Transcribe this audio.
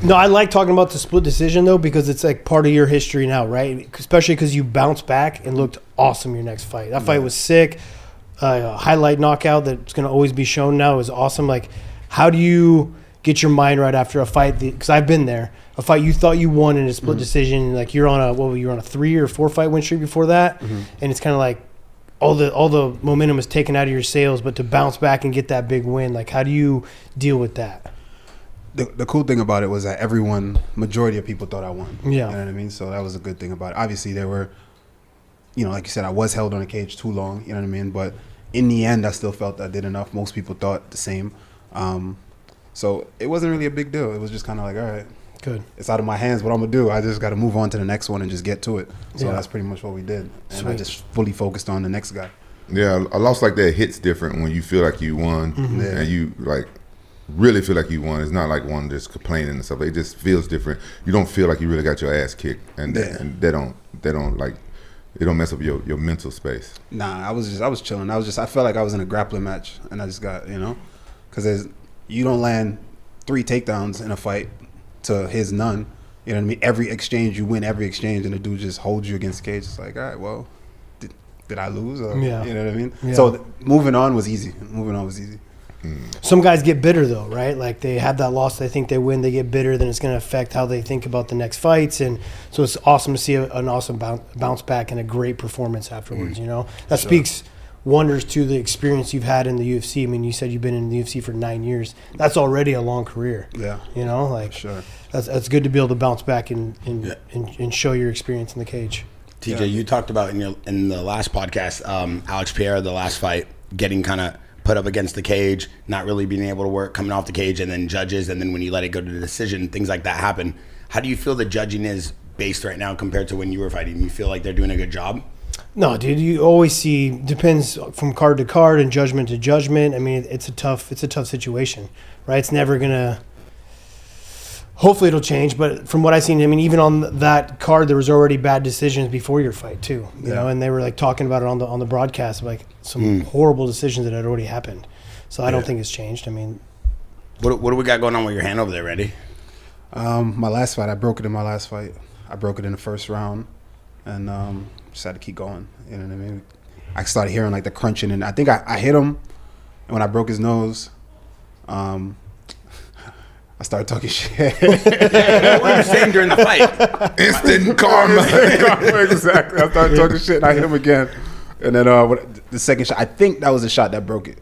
No, I like talking about the split decision, though, because it's like part of your history now, right? Especially because you bounced back and looked awesome your next fight. That fight was sick. Highlight knockout that's going to always be shown now is awesome. Like, how do you get your mind right after a fight? Because I've been there. A fight you thought you won in a split decision, like you're on a 3 or 4 fight win streak before that, and it's kind of like all the momentum is taken out of your sails, but to bounce back and get that big win, like how do you deal with that? The cool thing about it was that majority of people thought I won. Yeah. You know what I mean? So that was a good thing about it. Obviously, there were, like you said, I was held on a cage too long, you know what I mean? But in the end, I still felt I did enough. Most people thought the same. So it wasn't really a big deal. It was just kind of like, all right. Good. It's out of my hands. What I'm going to do, I just got to move on to the next one and just get to it. So that's pretty much what we did. And Sweet. I just fully focused on the next guy. Yeah, a loss like that hits different when you feel like you won and you like really feel like you won. It's not like one just complaining and stuff. It just feels different. You don't feel like you really got your ass kicked, and they don't like it don't mess up your mental space. Nah, I was chilling. I felt like I was in a grappling match, and I just got because you don't land 3 takedowns in a fight to his none. You know what I mean? Every exchange you win, every exchange, and the dude just holds you against the cage. It's like, all right, well, did I lose? Or, Yeah. You know what I mean? Yeah. So moving on was easy. Some guys get bitter though, right? Like they have that loss, they think they win, they get bitter, then it's going to affect how they think about the next fights, and so it's awesome to see an awesome bounce back and a great performance afterwards. That speaks wonders to the experience you've had in the UFC. I mean, you said you've been in the UFC for 9 years. That's already a long career. Yeah. Sure. That's good to be able to bounce back and show your experience in the cage. TJ, you talked about in the last podcast, Alex Pierre, the last fight, getting kind of put up against the cage, not really being able to work, coming off the cage, and then judges, and then when you let it go to the decision, things like that happen. How do you feel the judging is based right now compared to when you were fighting? You feel like they're doing a good job? No, dude, you always see, depends from card to card and judgment to judgment. I mean, it's a tough situation, right? It's never going to, hopefully it'll change, but from what I've seen, I mean, even on that card, there was already bad decisions before your fight too, you know, and they were like talking about it on the broadcast, like some horrible decisions that had already happened. So I don't think it's changed. I mean, what do we got going on with your hand over there, Reddy? My last fight, I broke it in my last fight. I broke it in the first round, and just had to keep going. You know what I mean? I started hearing like the crunching, and I think I hit him, and when I broke his nose, I started talking shit. What were you saying during the fight? Instant karma. Exactly. I started talking shit, and I hit him again. And then the second shot, I think that was the shot that broke it.